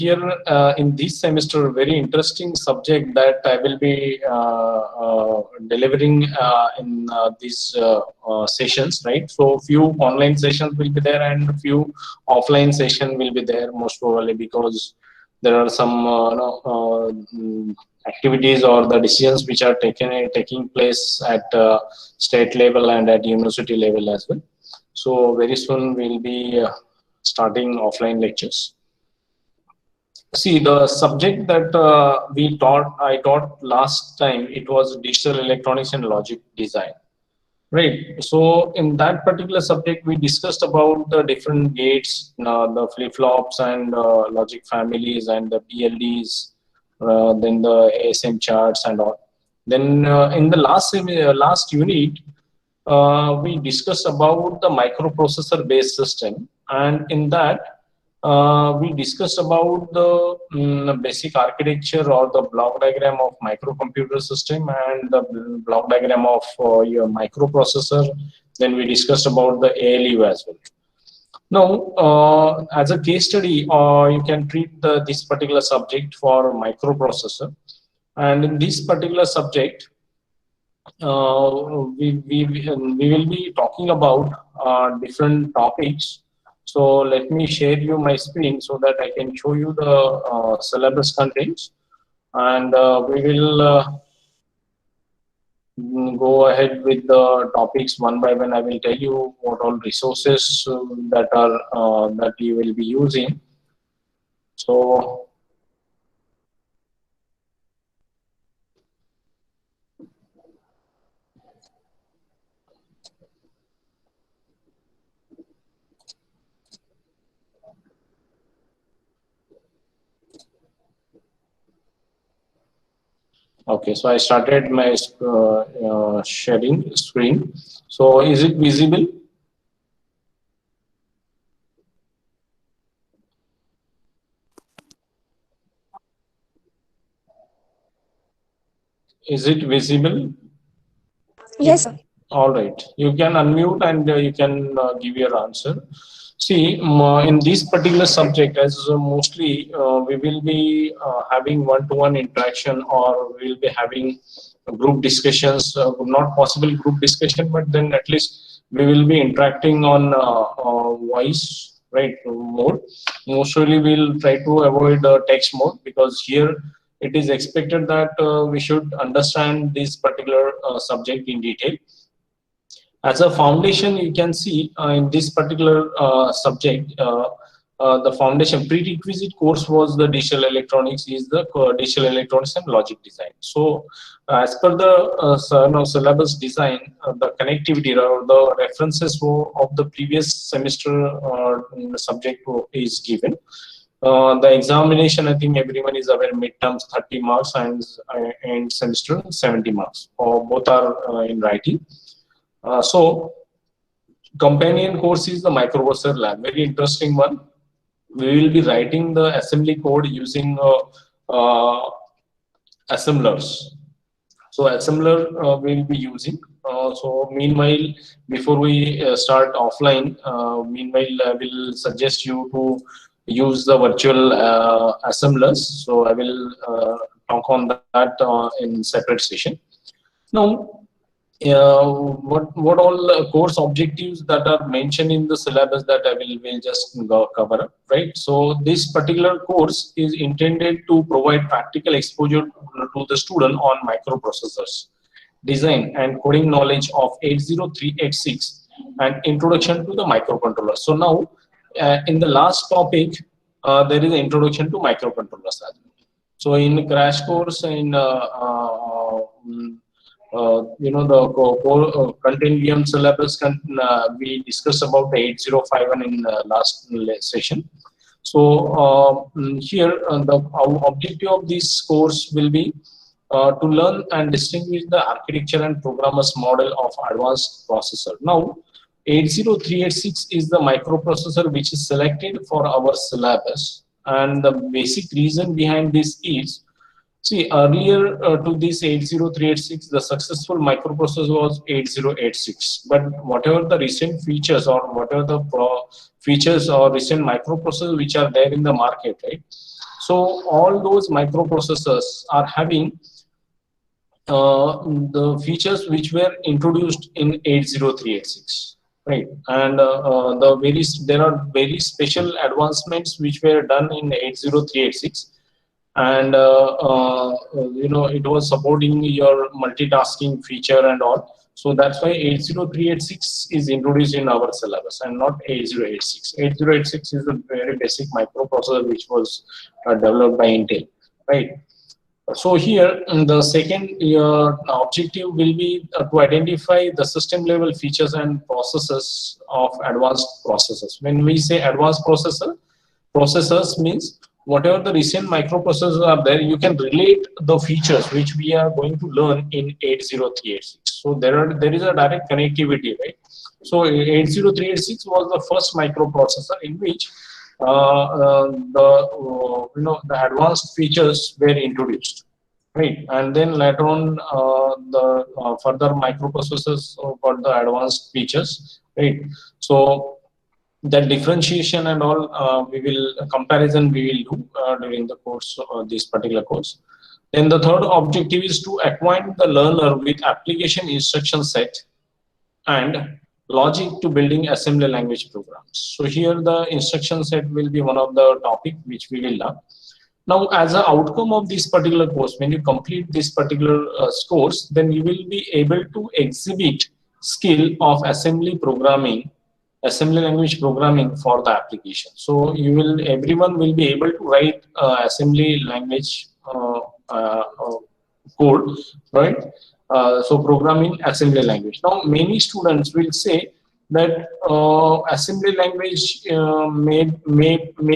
here in this semester, very interesting subject that I will be delivering in these sessions, right? So few online sessions will be there and few offline session will be there, most probably, because there are some activities or the decisions which are taking place at state level and at university level as well. So very soon we'll be starting offline lectures. See, the subject that I taught last time, it was digital electronics and logic design, right? So in that particular subject, we discussed about the different gates, the flip-flops and logic families and the PLDs, then the ASM charts and all. Then in the last unit, we discussed about the microprocessor based system, and in that we discussed about the basic architecture or the block diagram of microcomputer system and the block diagram of your microprocessor. Then we discussed about the ALU as well. Now, as a case study, you can treat this particular subject for microprocessor, and in this particular subject, we will be talking about different topics. So let me share you my screen so that I can show you the syllabus contents, and we will go ahead with the topics one by one. I will tell you what all resources that you will be using. So okay, so I started my sharing screen. So is it visible? Is it visible? Yes, sir. All right. You can unmute and you can give your answer. See, in this particular subject, as mostly we will be having one-to-one interaction, or we will be having group discussions, not possible group discussion, but then at least we will be interacting on voice, right, mode. Mostly we'll try to avoid text mode, because here it is expected that we should understand this particular subject in detail. As a foundation, you can see in this particular subject, the foundation prerequisite course was the digital electronics, is the digital electronics and logic design. So as per the syllabus design, the connectivity or the references of the previous semester subject is given. The examination, I think everyone is aware, midterms 30 marks and semester 70 marks, or both are in writing. So companion course is the microprocessor lab, very interesting one. We will be writing the assembly code using assemblers. So assembler we will be using. So meanwhile, before we start offline, meanwhile I will suggest you to use the virtual assemblers. So I will talk on that in separate session. Now, what all course objectives that are mentioned in the syllabus that I will just cover up, right? So this particular course is intended to provide practical exposure to the student on microprocessors, design and coding knowledge of 80386, and introduction to the microcontroller. So now, in the last topic, there is an introduction to microcontrollers. So in crash course in the core content VM syllabus, we discussed about the 8051 in last session. So here the objective of this course will be to learn and distinguish the architecture and programmers model of advanced processor. Now 80386 is the microprocessor which is selected for our syllabus, and the basic reason behind this is, see, earlier to this 80386, the successful microprocessor was 8086. But whatever the recent features or whatever the features or recent microprocessors which are there in the market, right? So all those microprocessors are having the features which were introduced in 80386, right? And there are very special advancements which were done in 80386, and it was supporting your multitasking feature and all. So that's why 80386 is introduced in our syllabus and not 8086. 8086 is a very basic microprocessor which was developed by Intel, right? So here, the second objective will be to identify the system level features and processes of advanced processors. When we say advanced processors means whatever the recent microprocessors are there, you can relate the features which we are going to learn in 80386. So there is a direct connectivity, right? So 80386 was the first microprocessor in which the advanced features were introduced, right? And then later on, the further microprocessors got the advanced features, right? So that differentiation and all comparison we will do during the course this particular course. Then the third objective is to acquaint the learner with application instruction set and logic to building assembly language programs. So here the instruction set will be one of the topic which we will learn. Now, as an outcome of this particular course, when you complete this particular course, then you will be able to exhibit skill of assembly language programming for the application. So everyone will be able to write assembly language code, right? So programming assembly language. Now, many students will say that assembly language may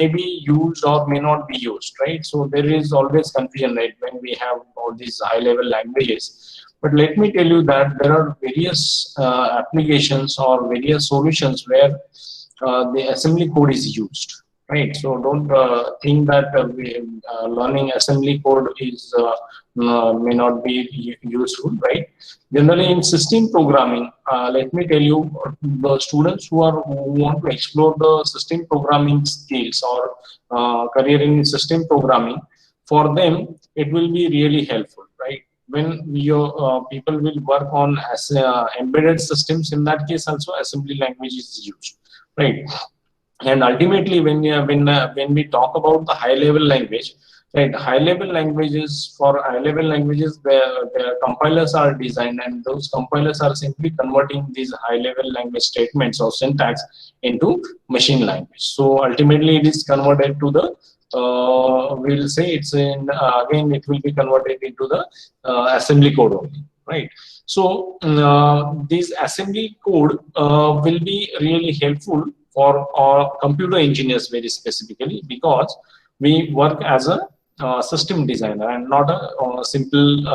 be used or may not be used, right? So there is always confusion, right, when we have all these high-level languages. But let me tell you that there are various applications or various solutions where the assembly code is used, right? So don't think that learning assembly code is may not be useful, right? Generally, in system programming, let me tell you, the students who want to explore the system programming skills or career in system programming, for them it will be really helpful, right? When your people will work on embedded systems, in that case also assembly language is used, right? And ultimately, when we talk about the high level language, right, high level languages, the compilers are designed, and those compilers are simply converting these high level language statements or syntax into machine language. So ultimately it is converted to the we'll say it's in again it will be converted into the assembly code only, right? So this assembly code will be really helpful for our computer engineers very specifically, because we work as a system designer and not a simple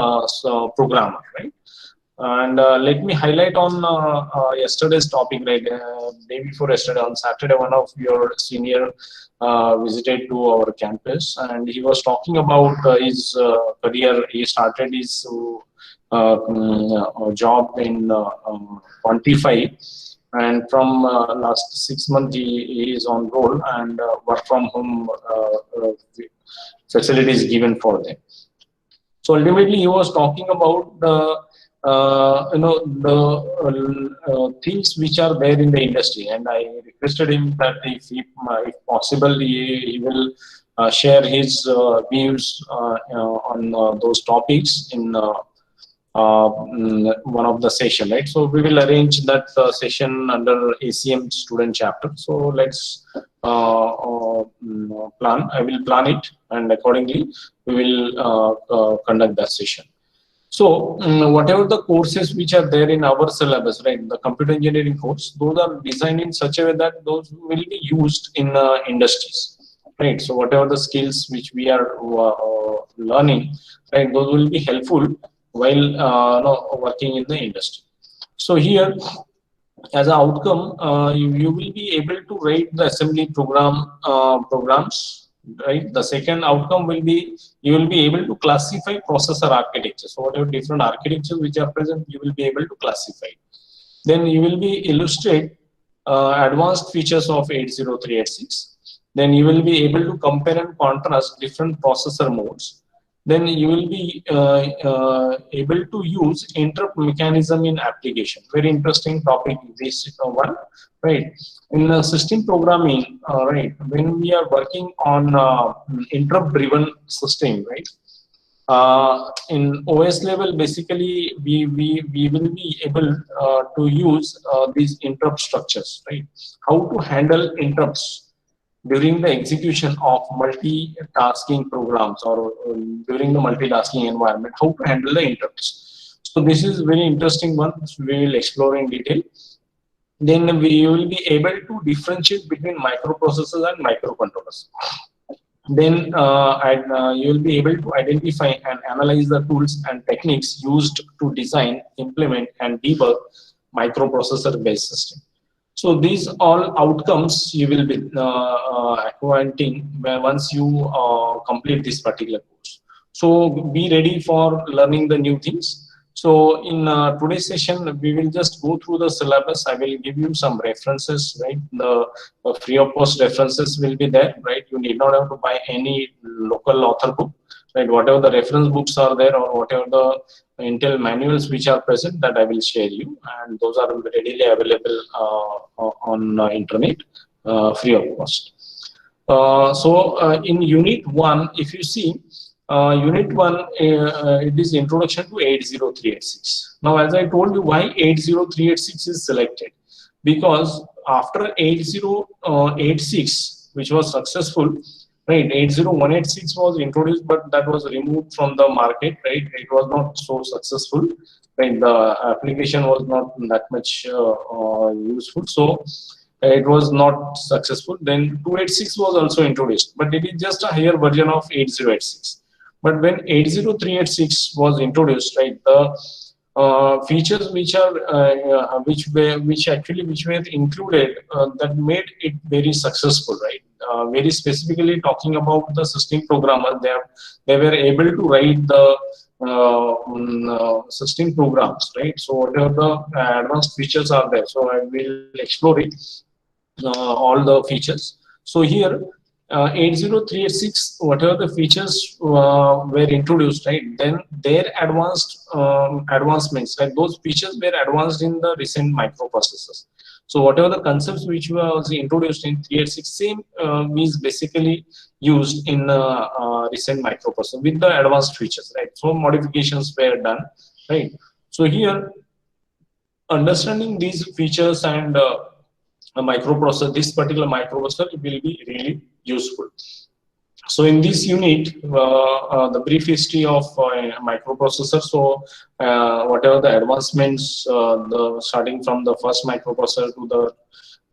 programmer, right? And let me highlight on yesterday's topic, right? Day before yesterday, on Saturday, one of your senior visited to our campus, and he was talking about his career. He started his job in 25, and from last 6 months he is on roll, and work from home facilities given for them. So ultimately, he was talking about the things which are there in the industry, and I requested him that if possible, he will share his views on those topics in one of the session, right? So we will arrange that session under ACM student chapter. So let's plan. I will plan it, and accordingly we will conduct that session. So whatever the courses which are there in our syllabus, right, the computer engineering course, those are designed in such a way that those will be used in industries, right? So whatever the skills which we are learning, right, those will be helpful while working in the industry. So here, as an outcome, you will be able to write the assembly programs, right? The second outcome will be you will be able to classify processor architecture. So whatever different architectures which are present, you will be able to classify. Then you will be illustrate advanced features of 80386. Then you will be able to compare and contrast different processor modes. Then you will be able to use interrupt mechanism in application. Very interesting topic, this one, right? In system programming, right, when we are working on interrupt driven system, right? In OS level, basically, we will be able to use these interrupt structures, right? How to handle interrupts during the execution of multitasking programs, or during the multitasking environment, how to handle the interrupts. So this is very interesting one, which we will explore in detail. Then we will be able to differentiate between microprocessors and microcontrollers. Then you will be able to identify and analyze the tools and techniques used to design, implement, and debug microprocessor-based system. So these all outcomes you will be acquainting once you complete this particular course. So be ready for learning the new things. So in today's session, we will just go through the syllabus. I will give you some references, right? The free of cost references will be there, right? You need not have to buy any local author book, right? Whatever the reference books are there, or whatever the Intel manuals which are present, that I will share you, and those are readily available on internet, free of cost. In Unit 1, if you see, Unit 1, it is Introduction to 80386. Now, as I told you, why 80386 is selected? Because after 8086, which was successful, right, 80186 was introduced, but that was removed from the market, right? It was not so successful, right? The application was not that much useful, so it was not successful. Then 286 was also introduced, but it is just a higher version of 8086. But when 80386 was introduced, right, the features which are which were included that made it very successful, right? Very specifically talking about the system programmer, they were able to write the system programs, right? So whatever the advanced features are there, so I will explore it, all the features. So here 80386, whatever the features were introduced, right, then their advancements, like those features were advanced in the recent microprocessors. So whatever the concepts which was introduced in 386, same is basically used in recent microprocessor with the advanced features, right? So modifications were done, right? So here, understanding these features and a microprocessor, this particular microprocessor will be really useful. So in this unit, the brief history of microprocessor. So whatever the advancements, starting from the first microprocessor to the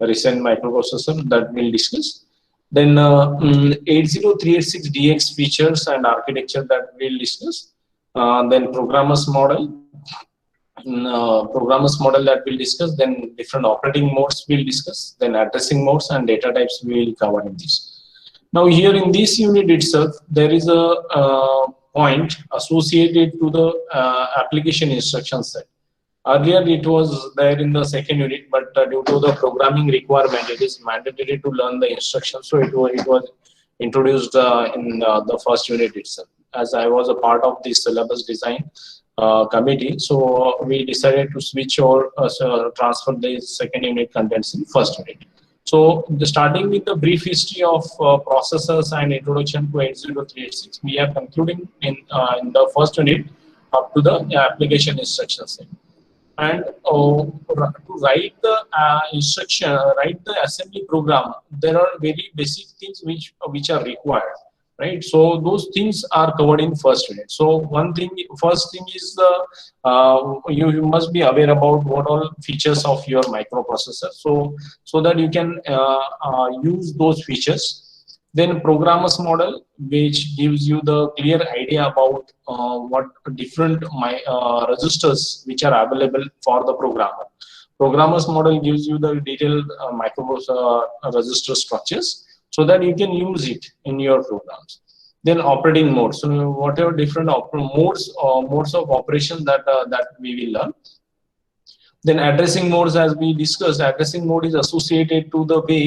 recent microprocessor, that we'll discuss. Then 80386DX features and architecture, that we'll discuss. Then programmer's model. Programmer's model, that we'll discuss. Then different operating modes we'll discuss. Then addressing modes and data types we will cover in this. Now here in this unit itself, there is a point associated to the application instruction set. Earlier it was there in the second unit, but due to the programming requirement, it is mandatory to learn the instructions. So it was introduced in the first unit itself. As I was a part of the syllabus design committee, so we decided to switch or transfer the second unit contents in first unit. So starting with the brief history of processors and introduction to 80386, we are concluding in the first unit up to the application instruction set. And to write the instruction, write the assembly program, there are very basic things which are required, right? So those things are covered in first unit. So first thing is the you must be aware about what all features of your microprocessor, so that you can use those features. Then programmer's model, which gives you the clear idea about what different registers which are available for the programmer. Programmer's model gives you the detailed microprocessor register structures, so that you can use it in your programs. Then operating modes, so whatever different modes of operation that we will learn. Then addressing modes, as we discussed, addressing mode is associated to the way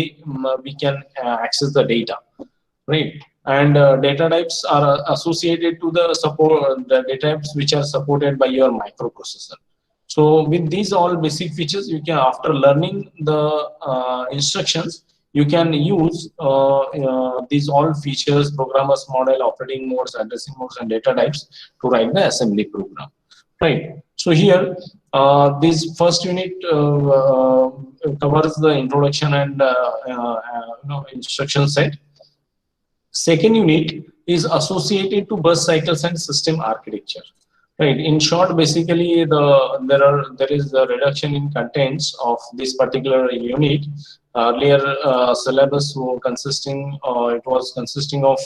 we can access the data, right? And data types are associated to the support the data types which are supported by your microprocessor. So with these all basic features, you can, after learning the instructions, you can use these all features, programmers model, operating modes, addressing modes, and data types to write the assembly program, right? So here, this first unit covers the introduction and instruction set. Second unit is associated to bus cycles and system architecture. Right. In short, basically, there is a reduction in contents of this particular unit. Earlier syllabus was consisting of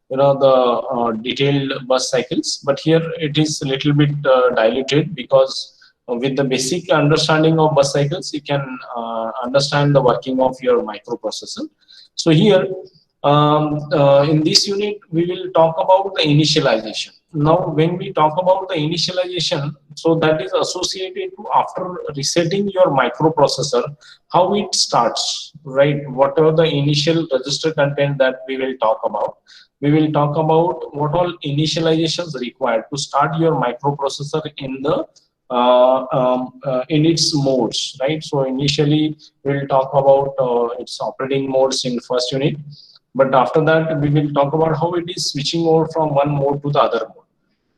the detailed bus cycles, but here it is a little bit diluted, because with the basic understanding of bus cycles, you can understand the working of your microprocessor. So here, in this unit, we will talk about the initialization. Now, when we talk about the initialization, so that is associated to after resetting your microprocessor, how it starts, right? Whatever the initial register content that we will talk about, we will talk about what all initializations required to start your microprocessor in the in its modes, right? So initially, we will talk about its operating modes in first unit. But after that, we will talk about how it is switching over from one mode to the other mode,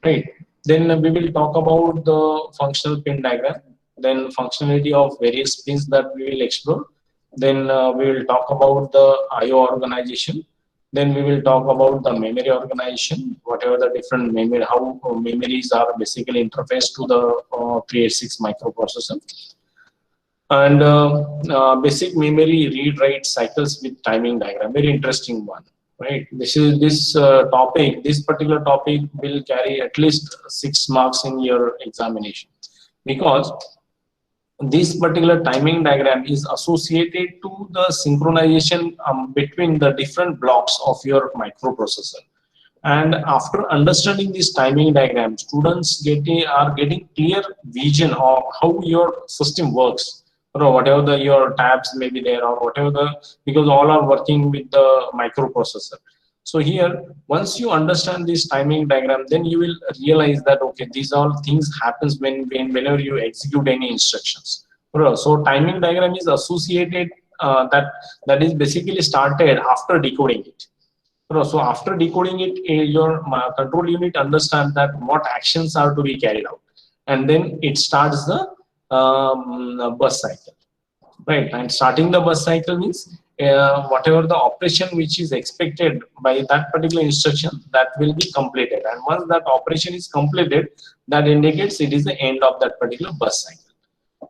right? Then we will talk about the functional pin diagram, then functionality of various pins that we will explore. Then we will talk about the I/O organization. Then we will talk about the memory organization, whatever the different memory, how memories are basically interfaced to the 386 microprocessor. And basic memory read write cycles with timing diagram, very interesting one, right? This particular topic will carry at least 6 marks in your examination, because this particular timing diagram is associated to the synchronization between the different blocks of your microprocessor. And after understanding this timing diagram, students are getting clear vision of how your system works, or whatever your tabs may be there, or whatever because all are working with the microprocessor. So here, once you understand this timing diagram, then you will realize that okay, these all things happens whenever you execute any instructions. So timing diagram is associated that is basically started after decoding it. So after decoding it, your control unit understands that what actions are to be carried out, and then it starts the bus cycle, right? And starting the bus cycle means whatever the operation which is expected by that particular instruction, that will be completed, and once that operation is completed, that indicates it is the end of that particular bus cycle,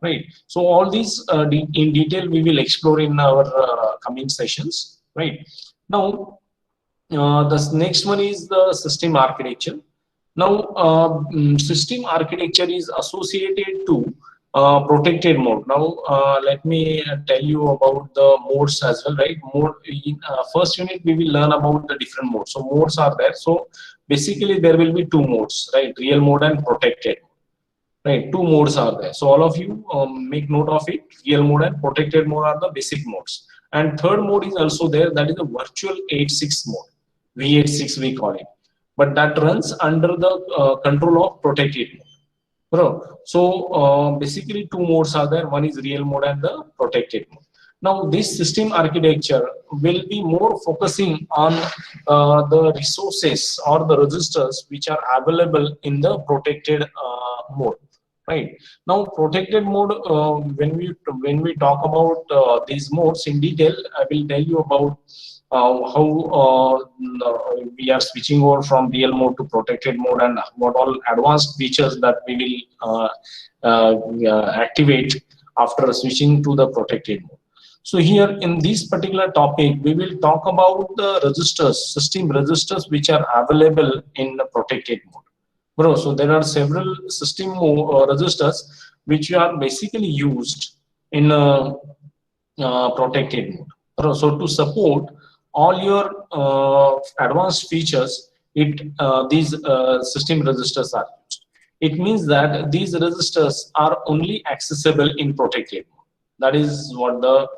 right? So all these in detail we will explore in our coming sessions, right? Now the next one is the system architecture. Now system architecture is associated to protected mode. Now let me tell you about the modes as well, right? Mode in first unit we will learn about the different modes. So modes are there. So basically there will be two modes, right? Real mode and protected, right? Two modes are there. So all of you make note of it. Real mode and protected mode are the basic modes. And third mode is also there, that is the virtual 86 mode, V86 we call it, but that runs under the control of protected mode. So basically two modes are there, one is real mode and the protected mode. Now this system architecture will be more focusing on the resources or the registers which are available in the protected mode, right? Now protected mode, when we talk about these modes in detail, I will tell you about how we are switching over from real mode to protected mode, and what all advanced features that we will activate after switching to the protected mode. So here in this particular topic, we will talk about the registers, system registers which are available in the protected mode. So there are several system registers which are basically used in protected mode. So to support all your advanced features, these system registers are used. it means that these registers are only accessible in protected mode. That is what the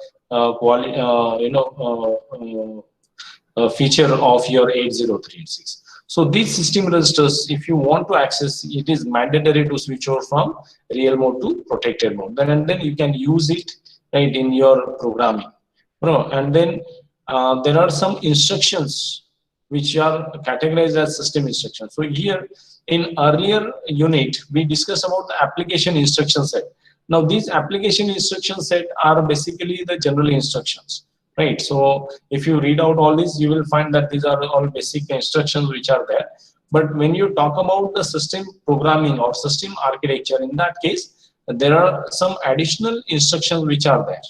feature of your 80386. So these system registers, if you want to access, it is mandatory to switch over from real mode to protected mode. And then you can use it right in your programming. And then there are some instructions which are categorized as system instructions. So here in earlier unit, we discussed about the application instruction set. Now these application instruction set are basically the general instructions, right? So if you read out all these, you will find that these are all basic instructions which are there. But when you talk about the system programming or system architecture, in that case, there are some additional instructions which are there,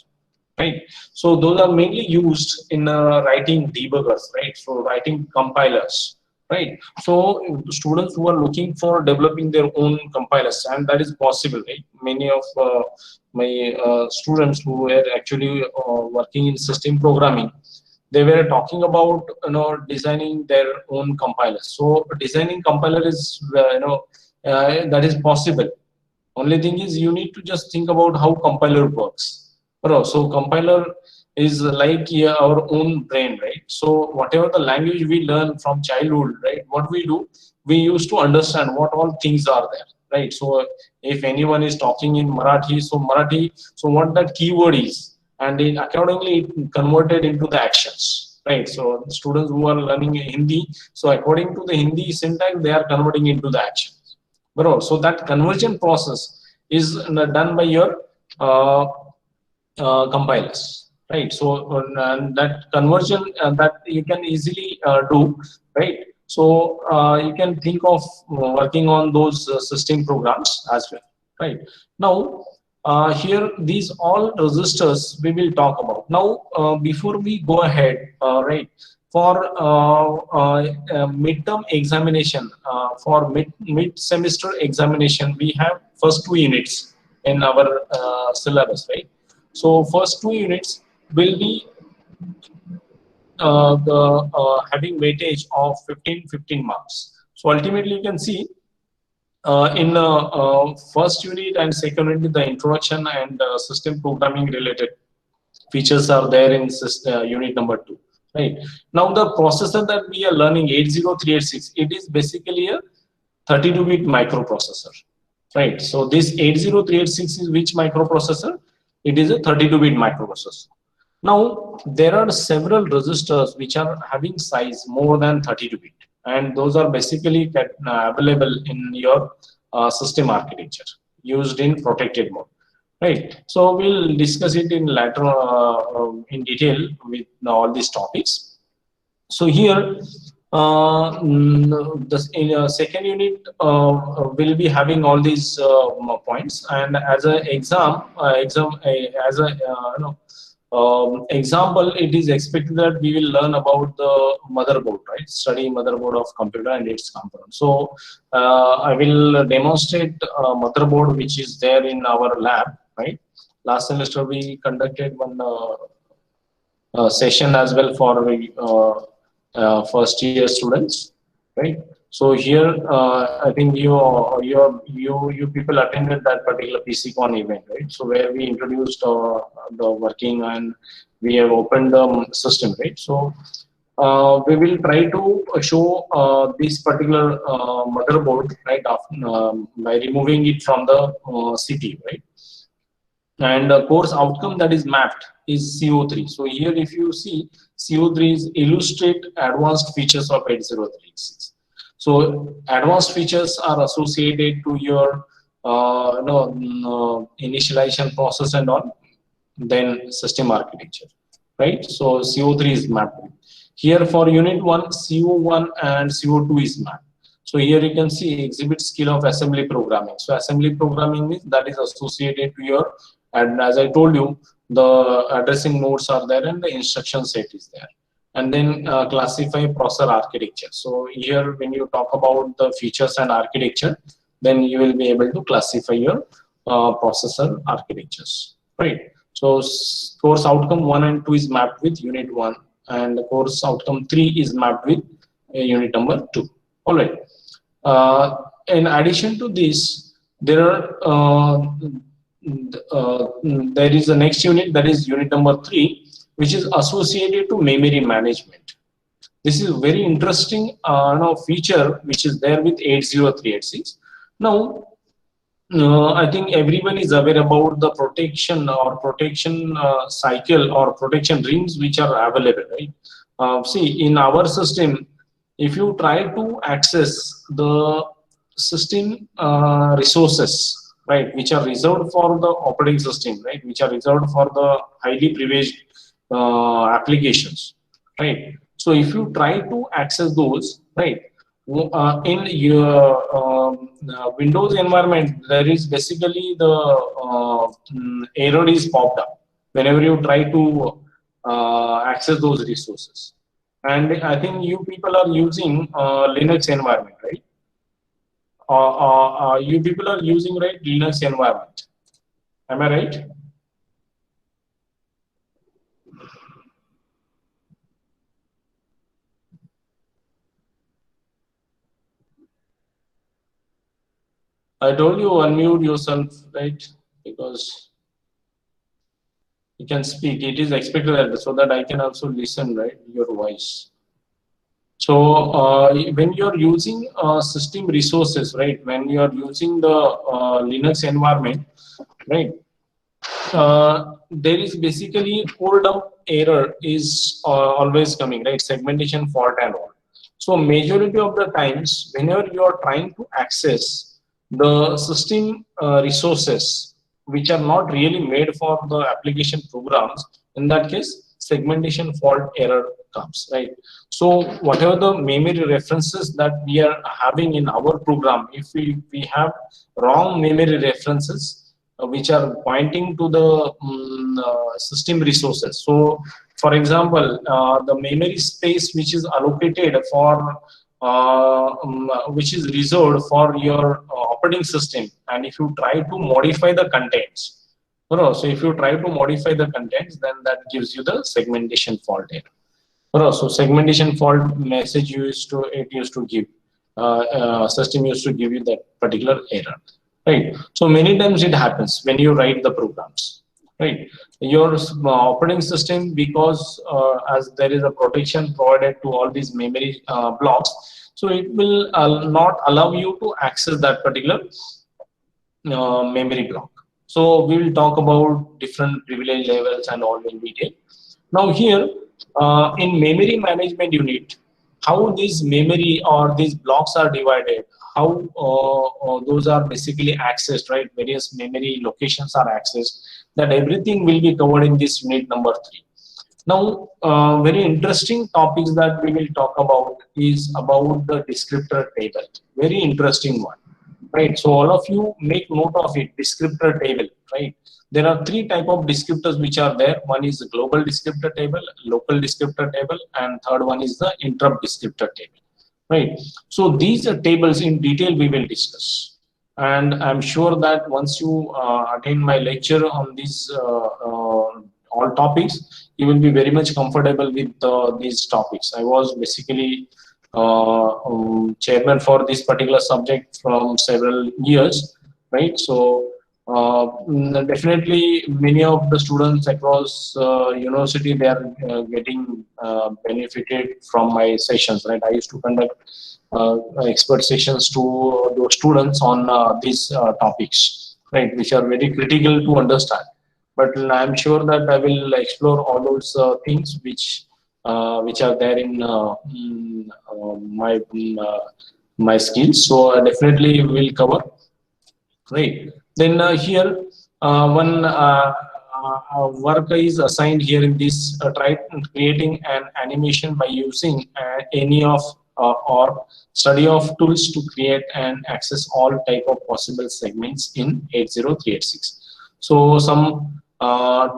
right? So those are mainly used in writing debuggers, right? So writing compilers, right? So students who are looking for developing their own compilers, and that is possible, right? Many of my students who were actually working in system programming, they were talking about designing their own compilers. So designing compiler is that is possible. Only thing is you need to just think about how compiler works. So compiler is like our own brain, right? So whatever the language we learn from childhood, right? What we do, we used to understand what all things are there, right? So if anyone is talking in Marathi, so what that keyword is, and then accordingly it converted into the actions, right? So students who are learning Hindi, so according to the Hindi syntax, they are converting into the actions. So that conversion process is done by your compilers, right? So and that conversion that you can easily do, right? So you can think of working on those system programs as well, right? Now here these all registers we will talk about. Now before we go ahead, right, for midterm examination, for mid semester examination, we have first 2 units in our syllabus, right? So first 2 units will be having weightage of 15 marks. So ultimately you can see in first unit and second unit, the introduction and system programming related features are there in unit number 2. Right now, the processor that we are learning 80386, it is basically a 32-bit microprocessor. Right. So this 80386 is which microprocessor? It is a 32-bit microprocessor. Now there are several registers which are having size more than 32-bit, and those are basically available in your system architecture used in protected mode. Right. So we'll discuss it in later in detail with all these topics. So here in second unit will be having all these points, and as an example, it is expected that we will learn about the motherboard, right? Study motherboard of computer and its components. So I will demonstrate motherboard which is there in our lab, right? Last semester we conducted one session as well for first year students, right? So here I think you people attended that particular PCCon event, right? So where we introduced the working and we have opened the system, right? So we will try to show this particular motherboard, right, by removing it from the CPU, right? And the course outcome that is mapped is CO3. So here if you see, CO3 is illustrate advanced features of 80386. So advanced features are associated to your initialization process and all, then system architecture, right? So CO3 is mapped. Here for unit 1, CO1 and CO2 is mapped. So here you can see exhibit skill of assembly programming. So assembly programming means that is associated to your, and as I told you, the addressing modes are there and the instruction set is there. And then classify processor architecture. So here when you talk about the features and architecture, then you will be able to classify your processor architectures, right? So course outcome 1 and 2 is mapped with unit 1, and the course outcome 3 is mapped with unit number 2. All right. in addition to this, there are there is a next unit, that is unit number 3, which is associated to memory management. This is a very interesting feature which is there with 80386. Now, I think everyone is aware about the protection or protection cycle or protection rings which are available, right? See, in our system, if you try to access the system resources, right, which are reserved for the operating system, right, which are reserved for the highly privileged applications, right? So if you try to access those, right, in your Windows environment, there is basically the error is popped up whenever you try to access those resources. And I think you people are using Linux environment, right? You people are using, right, Linux environment. Am I right? I told you unmute yourself, right? Because you can speak. It is expected that so that I can also listen, right, your voice. So when you are using system resources, right, when you are using the Linux environment, right, there is basically hold up error is always coming, right? Segmentation fault and all. So majority of the times, whenever you are trying to access the system resources which are not really made for the application programs, in that case, segmentation fault error comes, right? So whatever the memory references that we are having in our program, if we have wrong memory references which are pointing to the system resources. So, for example, the memory space which is allocated for which is reserved for your operating system, and if you try to modify the contents, so if you try to modify the contents, then that gives you the segmentation fault error. So segmentation fault message used to give system used to give you that particular error. Right. So many times it happens when you write the programs, right? Your operating system, because as there is a protection provided to all these memory blocks, so it will not allow you to access that particular memory block. So we will talk about different privilege levels and all in detail. Now here in memory management unit, how these memory or these blocks are divided, how those are basically accessed, right? Various memory locations are accessed. That everything will be covered in this unit number 3. Now, very interesting topics that we will talk about is about the descriptor table. Very interesting one, right? So all of you make note of it. Descriptor table, right? There are 3 type of descriptors which are there. One is the global descriptor table, local descriptor table, and third one is the interrupt descriptor table, right? So these are tables in detail we will discuss, and I'm sure that once you attend my lecture on these all topics, you will be very much comfortable with these topics. I was basically chairman for this particular subject from several years, right? So definitely many of the students across university, they are getting benefited from my sessions, right? I used to conduct expert sessions to those students on these topics, right, which are very critical to understand. But I'm sure that I will explore all those things which are there in my skills. So I definitely will cover. Right. Then here one work is assigned here in this. Try creating an animation by using any of or study of tools to create and access all type of possible segments in 80386. So some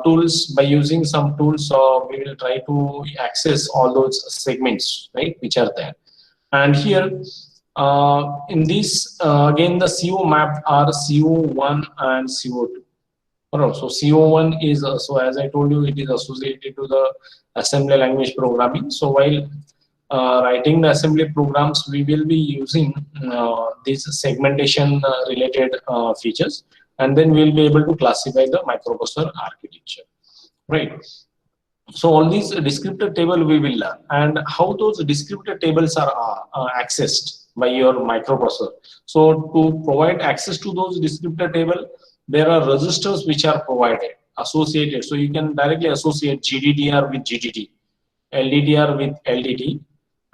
tools, by using some tools, we will try to access all those segments, right, which are there. And here in this again the CO map are CO1 and CO2. So CO1 is so as I told you, it is associated to the assembly language programming. So while writing the assembly programs, we will be using these segmentation related features, and then we'll be able to classify the microprocessor architecture, right? So all these descriptor table we will learn, and how those descriptor tables are accessed by your microprocessor. So to provide access to those descriptor table, there are registers which are provided associated. So you can directly associate GDDR with GDT, LDDR with LDT,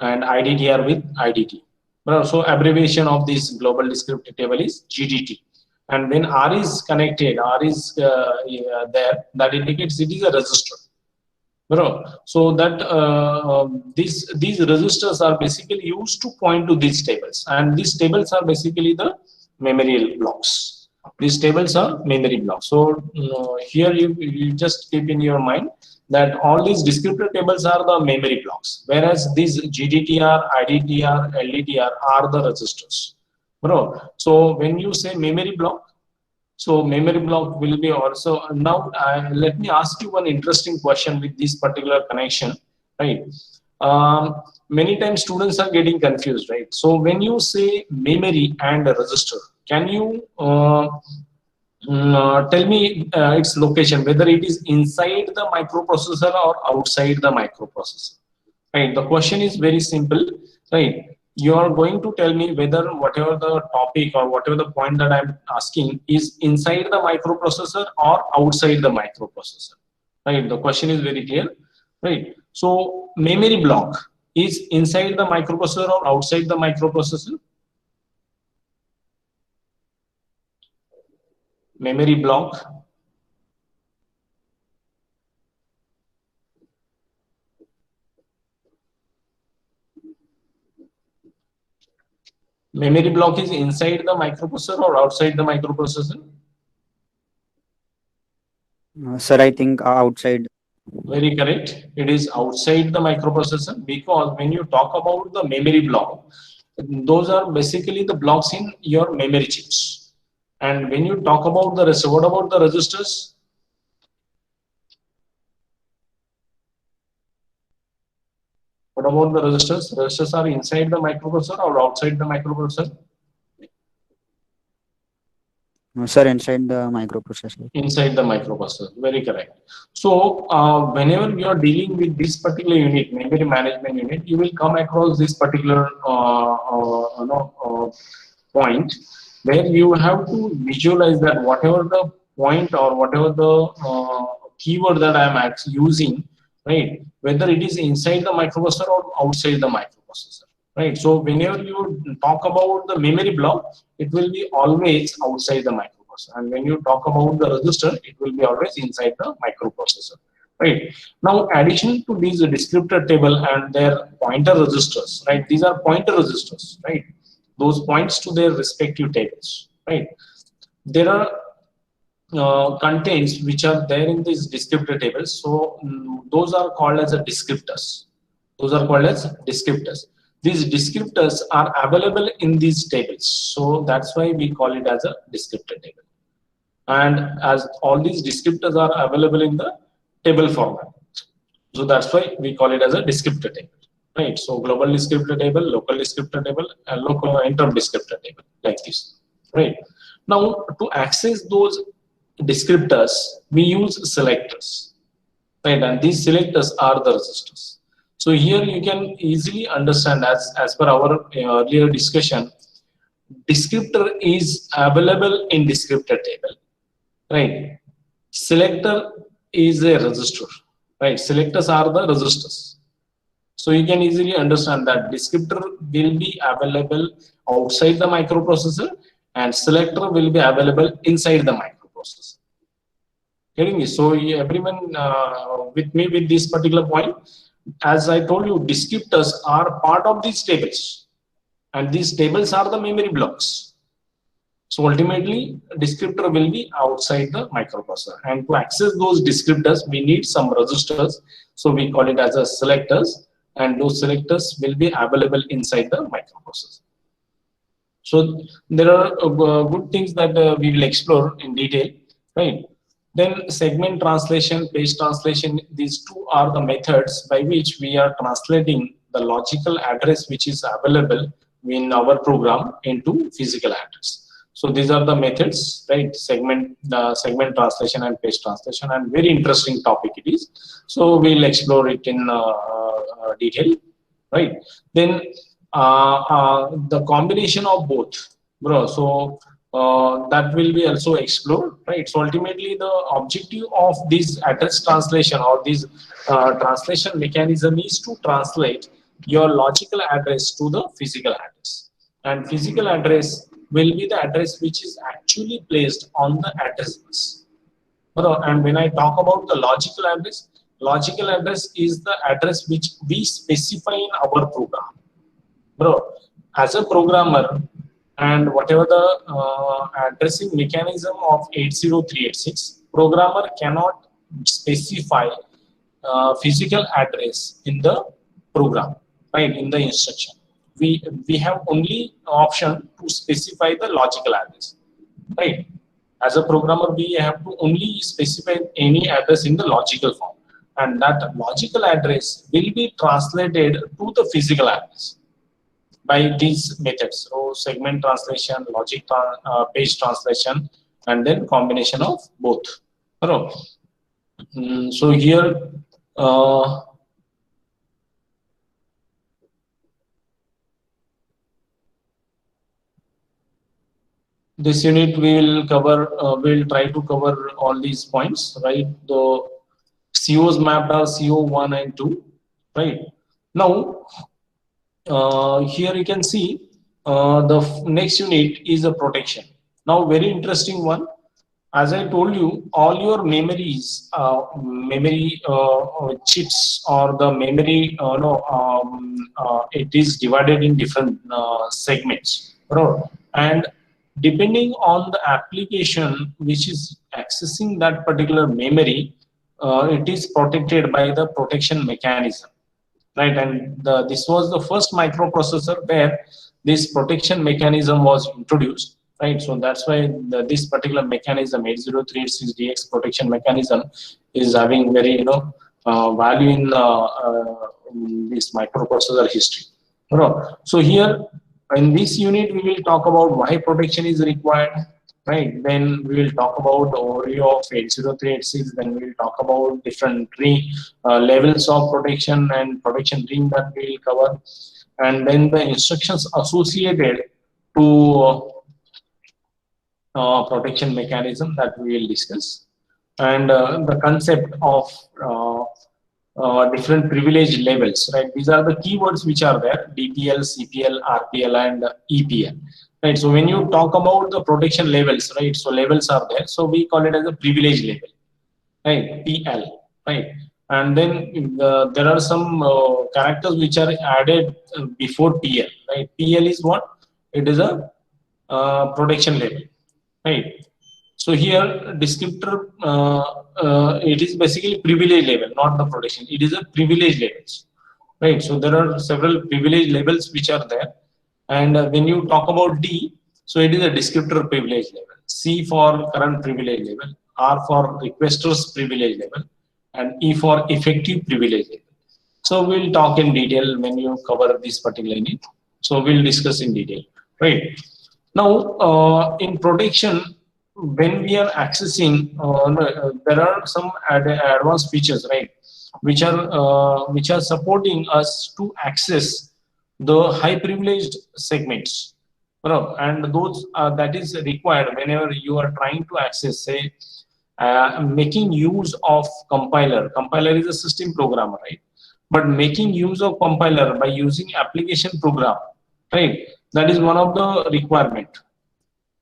and IDDR with IDT. So abbreviation of this global descriptor table is GDT. And when R is connected, R is there, that indicates it is a register. So that these registers are basically used to point to these tables, and these tables are basically the memory blocks. These tables are memory blocks. So here you just keep in your mind that all these descriptor tables are the memory blocks, whereas these GDTR, IDTR, LDTR are the registers. So when you say memory block, so memory block will be also. Now let me ask you one interesting question with this particular connection, right? Many times students are getting confused, right? So when you say memory and a register, can you tell me its location, whether it is inside the microprocessor or outside the microprocessor, right? The question is very simple, right? You are going to tell me whether whatever the topic or whatever the point that I'm asking is inside the microprocessor or outside the microprocessor, right? The question is very clear, right? So memory block is inside the microprocessor or outside the microprocessor? Memory block. Memory block is inside the microprocessor or outside the microprocessor? Sir, I think outside. Very correct. It is outside the microprocessor, because when you talk about the memory block, those are basically the blocks in your memory chips. And when you talk about the rest, what about the registers? What about the registers? Registers are inside the microprocessor or outside the microprocessor? Sir, inside the microprocessor. Inside the microprocessor. Very correct. So whenever you are dealing with this particular unit, memory management unit, you will come across this particular point where you have to visualize that whatever the point or whatever the keyword that I am using, right, whether it is inside the microprocessor or outside the microprocessor, right? So whenever you talk about the memory block, it will be always outside the microprocessor, and when you talk about the register, it will be always inside the microprocessor, right? Now, addition to these descriptor table and their pointer registers, right? These are pointer registers, right? Those points to their respective tables, right? There are contents which are there in these descriptor tables. So those are called as a descriptors. Those are called as descriptors. These descriptors are available in these tables. So that's why we call it as a descriptor table. And as all these descriptors are available in the table format, so that's why we call it as a descriptor table, right? So global descriptor table, local descriptor table, and local interim descriptor table, like this, right? Now, to access those descriptors, we use selectors, right? And these selectors are the registers. So here you can easily understand, as per our earlier discussion, descriptor is available in descriptor table, right? Selector is a register, right? Selectors are the registers. So you can easily understand that descriptor will be available outside the microprocessor and selector will be available inside the microprocessor. Getting me? So everyone with me with this particular point, as I told you, descriptors are part of these tables, and these tables are the memory blocks. So ultimately, descriptor will be outside the microprocessor, and to access those descriptors, we need some registers. So we call it as a selectors, and those selectors will be available inside the microprocessor. So there are good things that we will explore in detail, right? Then segment translation, page translation, these two are the methods by which we are translating the logical address which is available in our program into physical address. So these are the methods, right? Segment translation and page translation, and very interesting topic it is. So we'll explore it in detail, right? Then the combination of both, bro. So that will be also explored, right? So ultimately, the objective of this address translation or this translation mechanism is to translate your logical address to the physical address, and physical address will be the address which is actually placed on the address bus. And when I talk about the logical address is the address which we specify in our program. As a programmer, and whatever the addressing mechanism of 80386, programmer cannot specify physical address in the program, right, in the instruction. We have only option to specify the logical address, right? As a programmer, we have to only specify any address in the logical form, and that logical address will be translated to the physical address by these methods. So segment translation, page translation, and then combination of both. So here this unit we will cover, we'll try to cover all these points, right? The COs mapped are CO1 and 2, right? Now, here you can see the next unit is a protection. Now, very interesting one. As I told you, all your memories, memory chips or the memory, it is divided in different segments, and depending on the application which is accessing that particular memory, it is protected by the protection mechanism, right? And this was the first microprocessor where this protection mechanism was introduced, right? So that's why this particular mechanism, 80386DX protection mechanism, is having very value in this microprocessor history. So here in this unit we will talk about why protection is required, right? Then we will talk about the overview of 80386. Then we will talk about different levels of protection and protection ring that we will cover, and then the instructions associated to protection mechanism that we will discuss, and the concept of different privilege levels, right? These are the keywords which are there: DPL, CPL, RPL, and EPL, right? So when you talk about the protection levels, right? So levels are there. So we call it as a privilege level, right? PL, right? And then there are some characters which are added before PL, right? PL is what? It is a protection level, right? So here descriptor, it is basically privilege level, not the protection. It is a privilege levels, right? So there are several privilege levels which are there, and when you talk about D, so it is a descriptor privilege level. C for current privilege level, R for requester's privilege level, and E for effective privilege level. So we'll talk in detail when you cover this particular unit. So we'll discuss in detail, right? Now, in protection, when we are accessing, there are some advanced features, right, which are supporting us to access the high privileged segments, and those that is required whenever you are trying to access, say, making use of compiler. Compiler is a system programmer, right? But making use of compiler by using application program, right? That is one of the requirement.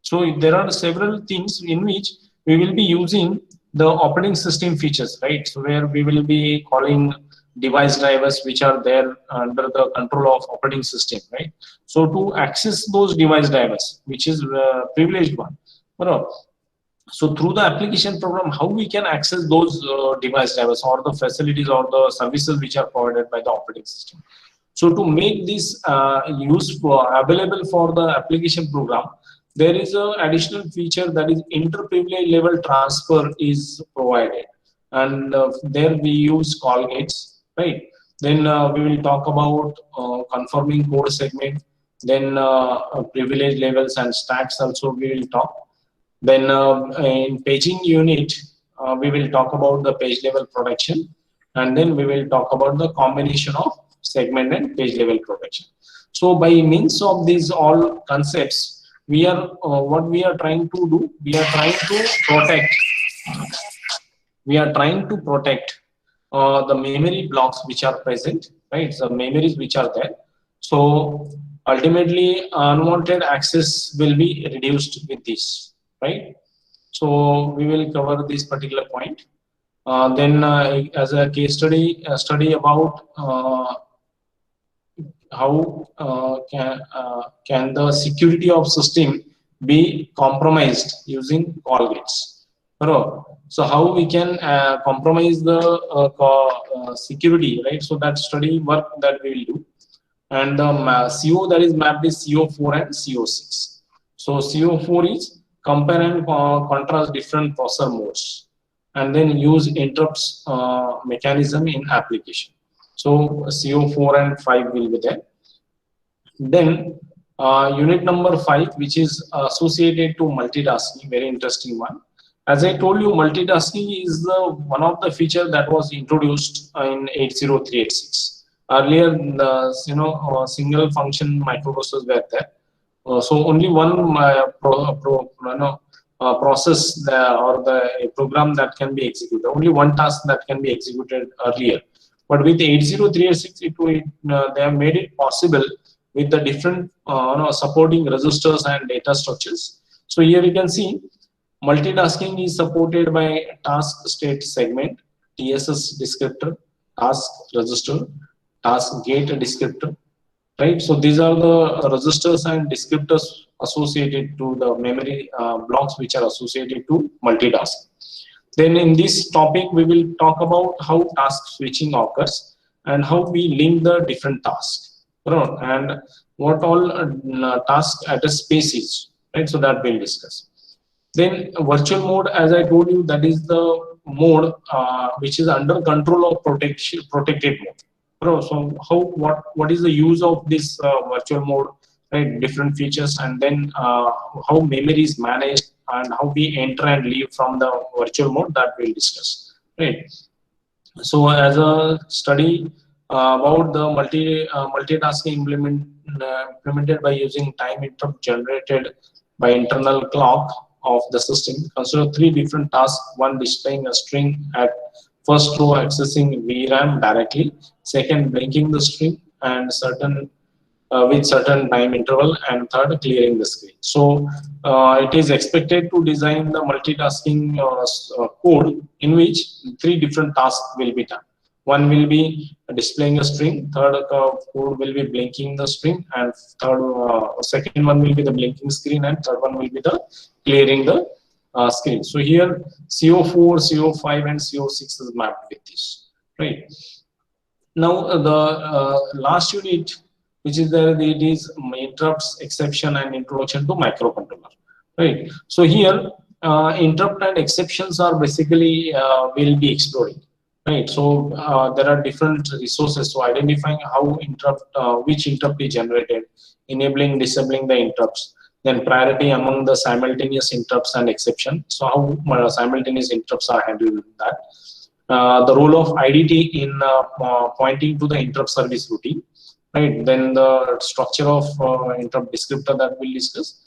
So there are several things in which we will be using the operating system features, right? So where we will be calling device drivers which are there under the control of operating system, right? So to access those device drivers, which is privileged one, so through the application program, how we can access those device drivers or the facilities or the services which are provided by the operating system. So to make this available for the application program, there is an additional feature, that is inter-privilege level transfer is provided, and there we use call gates, right? Then we will talk about conforming code segment. Then privilege levels and stacks also we will talk. Then in paging unit, we will talk about the page level protection, and then we will talk about the combination of segment and page level protection. So by means of these all concepts, we are what we are trying to do, we are trying to protect the memory blocks which are present, right? The memories which are there. So ultimately, unwanted access will be reduced with this, right? So we will cover this particular point. Then, as a case study, study about how can the security of system be compromised using call gates. So how we can compromise the security, right? So that study work that we will do, and the CO that is mapped is CO4 and CO6. So CO4 is compare and contrast different processor modes, and then use interrupts mechanism in application. So CO4 and 5 will be there. Then unit number 5, which is associated to multitasking, very interesting one. As I told you, multitasking is one of the feature that was introduced in 80386. Earlier, single function microprocessors were there. So only one process or the program that can be executed. Only one task that can be executed earlier. But with 80386, they have made it possible with the different supporting registers and data structures. So here you can see multitasking is supported by task state segment, TSS descriptor, task register, task gate descriptor, right? So these are the registers and descriptors associated to the memory blocks which are associated to multitasking. Then in this topic, we will talk about how task switching occurs and how we link the different tasks, and what all task address space is, right? So that we'll discuss. Then virtual mode, as I told you, that is the mode which is under control of protected mode. So what is the use of this virtual mode, right? Different features, and then how memory is managed and how we enter and leave from the virtual mode, that we'll discuss, right? So as a study about the multitasking implemented by using time interrupt generated by internal clock of the system, consider 3 different tasks: one displaying a string at first row accessing VRAM directly, second blinking the string and with certain time interval, and third clearing the screen. So it is expected to design the multitasking code in which 3 different tasks will be done. One will be displaying a string, third code will be blinking the string, and second one will be the blinking screen, and third one will be the clearing the screen. So here CO4, CO5 and CO6 is mapped with this, right? Now the last unit, which is there, it is interrupts, exception and introduction to microcontroller, right? So here interrupt and exceptions are basically will be exploring, right? So there are different resources. So identifying how which interrupt is generated, enabling, disabling the interrupts, then priority among the simultaneous interrupts and exception. So how simultaneous interrupts are handled with that. The role of IDT in pointing to the interrupt service routine, right? Then the structure of interrupt descriptor that we'll discuss.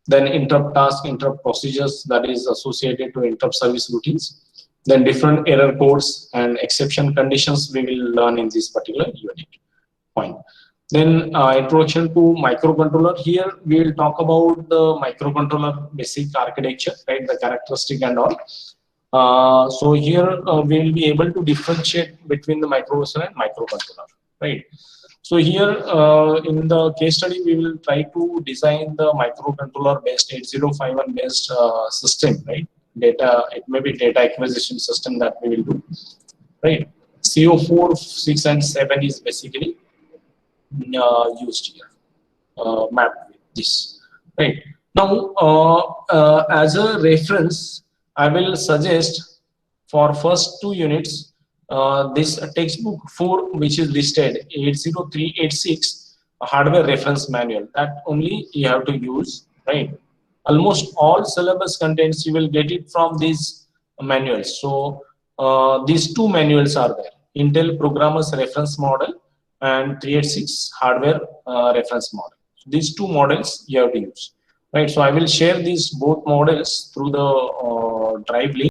Then interrupt task, interrupt procedures that is associated to interrupt service routines. Then different error codes and exception conditions we will learn in this particular unit point. Then introduction to microcontroller. Here we will talk about the microcontroller basic architecture, right? The characteristic and all. So here we will be able to differentiate between the microprocessor and microcontroller, right? So here in the case study, we will try to design the microcontroller based 8051 based system, right? It may be data acquisition system that we will do, right? CO4, 6 and 7 is basically used here, mapped with this, right? Now as a reference, I will suggest for first 2 units this textbook 4, which is listed 80386 hardware reference manual, that only you have to use, right? Almost all syllabus contents you will get it from these manuals. So these two manuals are there: Intel Programmers Reference Model and 386 Hardware Reference Model. These two models you have to use, right? So I will share these both models through the Drive link.